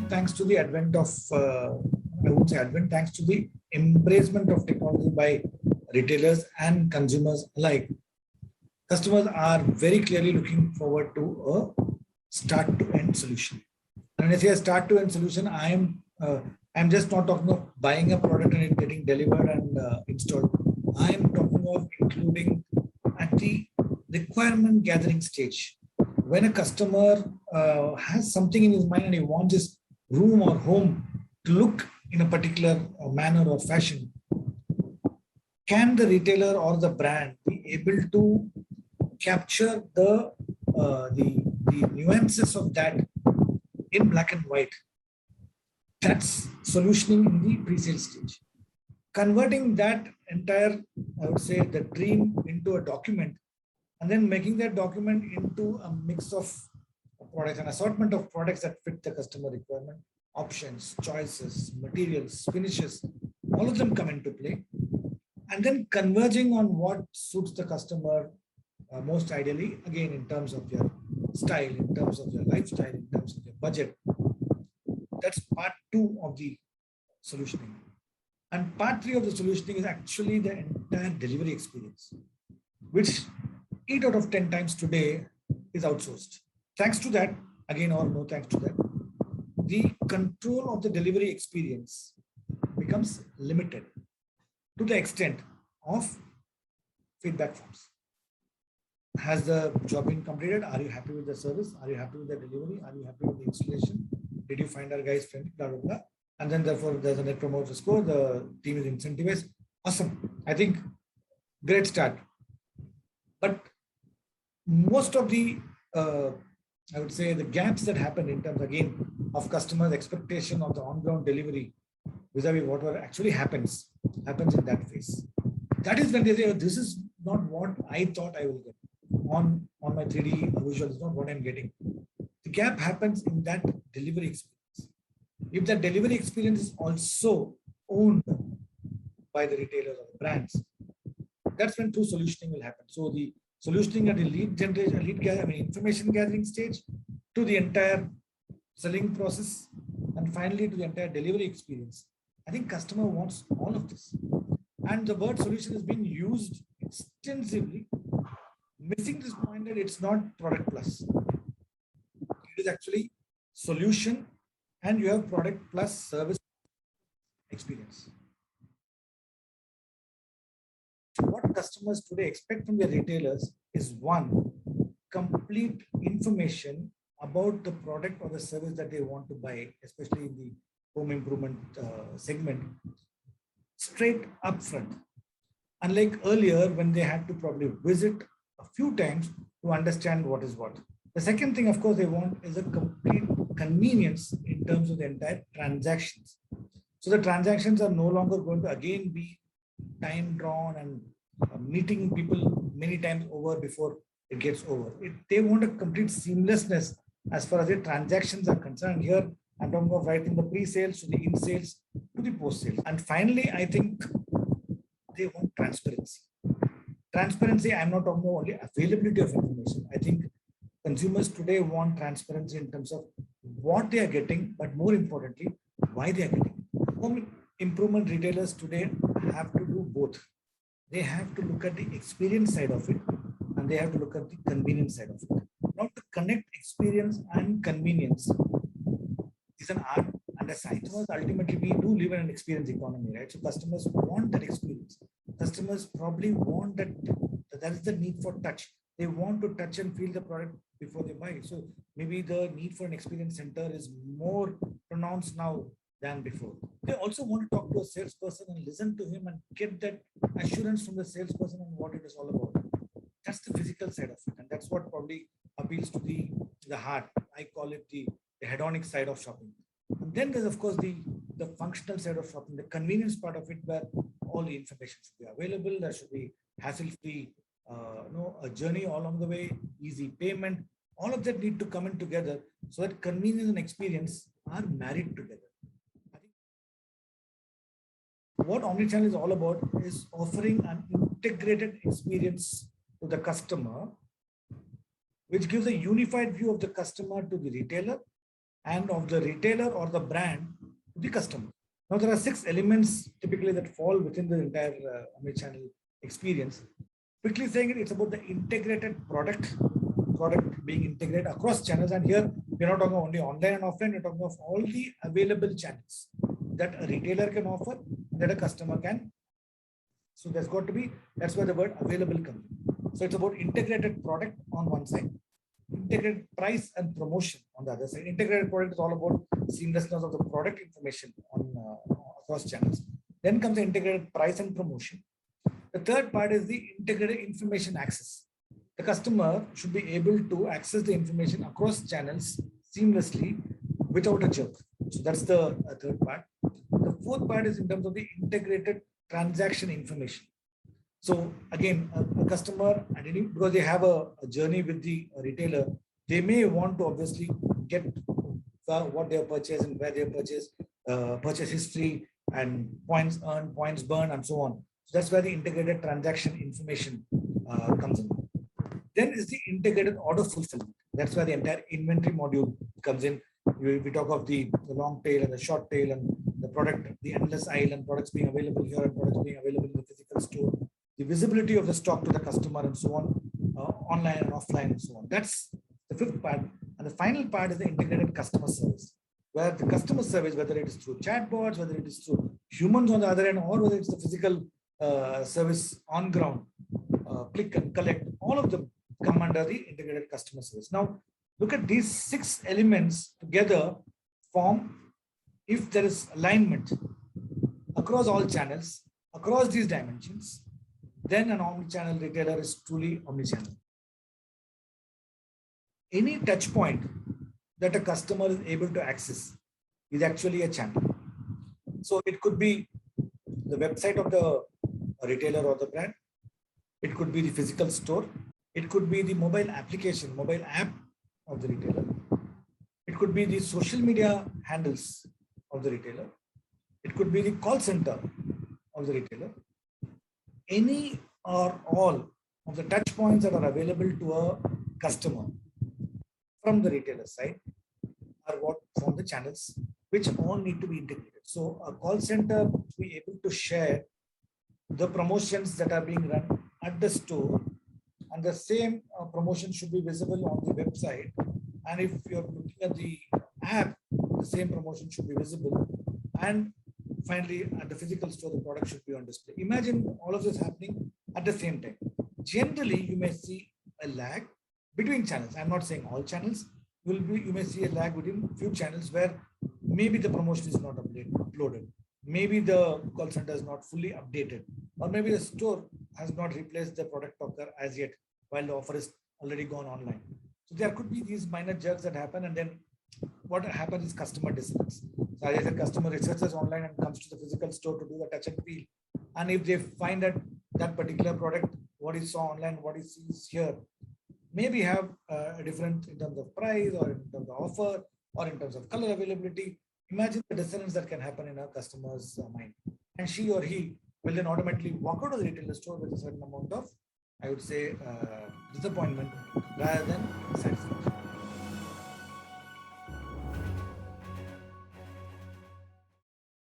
thanks to the advent of, I would say advent, thanks to the embracement of technology by retailers and consumers alike, customers are very clearly looking forward to a start-to-end solution. And when I say a start-to-end solution, I'm just not talking of buying a product and it getting delivered and installed. I am talking of including at the requirement gathering stage. When a customer has something in his mind and he wants his room or home to look in a particular manner or fashion, can the retailer or the brand be able to capture the nuances of that in black and white? That's solutioning in the pre-sale stage. Converting that entire, I would say, the dream into a document, and then making that document into a mix of products, an assortment of products that fit the customer requirement, options, choices, materials, finishes, all of them come into play. And then converging on what suits the customer most ideally, again, in terms of your style, in terms of your lifestyle, in terms of your budget. That's part 2 of the solutioning. And part 3 of the solutioning is actually the entire delivery experience, which 8 out of 10 times today is outsourced. Thanks to that, again, or no thanks to that, the control of the delivery experience becomes limited to the extent of feedback forms. Has the job been completed? Are you happy with the service? Are you happy with the delivery? Are you happy with the installation? Did you find our guys friendly? Blah, blah, blah. And then therefore there's a net promoter score. The team is incentivized. Awesome. I think great start. But most of the, I would say, the gaps that happen in terms, again, of customers' expectation of the on-ground delivery vis-a-vis whatever actually happens in that phase. That is when they say, oh, this is not what I thought I will get on my 3D visual. Is not what I'm getting. The gap happens in that delivery experience. If that delivery experience is also owned by the retailers or the brands, that's when true solutioning will happen. So the solutioning at the lead generation, information gathering stage, to the entire selling process, and finally to the entire delivery experience. I think customer wants all of this. And the word solution is being used extensively, missing this point that it's not product plus. It is actually solution, and you have product plus service experience. What customers today expect from their retailers is, one, complete information about the product or the service that they want to buy, especially in the home improvement segment, straight up front. Unlike earlier, when they had to probably visit a few times to understand what is what. The second thing, of course, they want is a complete convenience in terms of the entire transactions. So the transactions are no longer going to again be time drawn and meeting people many times over before it gets over. They want a complete seamlessness as far as the transactions are concerned. Here, I'm talking of right from the pre-sales to the in-sales to the post-sales. And finally, I think they want transparency. Transparency, I'm not talking about only availability of information. I think consumers today want transparency in terms of what they are getting, but more importantly, why they are getting. Home improvement retailers today have to do both. They have to look at the experience side of it, and they have to look at the convenience side of it. Now, to connect experience and convenience is an art and a science. Ultimately, we do live in an experience economy, right? So customers want that experience. Customers probably want that. That is the need for touch. They want to touch and feel the product before they buy. So maybe the need for an experience center is more pronounced now than before. They also want to talk to a salesperson and listen to him and get that assurance from the salesperson on what it is all about. That's the physical side of it. And that's what probably appeals to the heart. I call it the hedonic side of shopping. And then there's, of course, the functional side of shopping, the convenience part of it, where all the information should be available. There should be hassle-free, a journey along the way, easy payment. All of that need to come in together so that convenience and experience are married together. I think what omnichannel is all about is offering an integrated experience to the customer, which gives a unified view of the customer to the retailer and of the retailer or the brand to the customer. Now, there are 6 elements typically that fall within the entire omnichannel experience. Quickly saying it, it's about the integrated product being integrated across channels. And here we're not talking only online and offline, we're talking of all the available channels that a retailer can offer, that a customer can. So there's got to be, that's where the word available comes in. So it's about integrated product on one side, integrated price and promotion on the other side. Integrated product is all about seamlessness of the product information on across channels. Then comes the integrated price and promotion. The third part is the integrated information access. The customer should be able to access the information across channels seamlessly without a jerk. So that's the third part. The fourth part is in terms of the integrated transaction information. So again, a customer, because they have a journey with the retailer, they may want to obviously get what they have purchased and where they have purchased, purchase history and points earned, points burned, and so on. So that's where the integrated transaction information comes in. Then is the integrated order fulfillment. That's where the entire inventory module comes in. We talk of the long tail and the short tail and the product, the endless aisle and products being available here and products being available in the physical store, the visibility of the stock to the customer and so on, online and offline and so on. That's the fifth part. And the final part is the integrated customer service, where the customer service, whether it is through chatbots, whether it is through humans on the other end, or whether it's the physical service on ground, click and collect, all of them come under the integrated customer service. Now, look at these 6 elements together form, if there is alignment across all channels, across these dimensions, then an omnichannel retailer is truly omnichannel. Any touch point that a customer is able to access is actually a channel. So it could be the website of the retailer or the brand. It could be the physical store. It could be the mobile application, mobile app of the retailer. It could be the social media handles of the retailer. It could be the call center of the retailer. Any or all of the touch points that are available to a customer from the retailer side are what form the channels, which all need to be integrated. So a call center will be able to share the promotions that are being run at the store, and the same promotion should be visible on the website. And if you're looking at the app, the same promotion should be visible. And finally, at the physical store, the product should be on display. Imagine all of this happening at the same time. Generally, you may see a lag between channels. I'm not saying all channels. You may see a lag within few channels where maybe the promotion is not uploaded. Maybe the call center is not fully updated, or maybe the store has not replaced the product talker as yet, while the offer is already gone online. So there could be these minor jerks that happen, and then what happens is customer dissonance. So as I said, customer researches online and comes to the physical store to do the touch and feel. And if they find that that particular product, what he saw online, what he sees here, maybe have a different in terms of price or in terms of offer or in terms of color availability. Imagine the dissonance that can happen in a customer's mind. And she or he will then automatically walk out of the retailer store with a certain amount of, I would say, disappointment rather than satisfaction.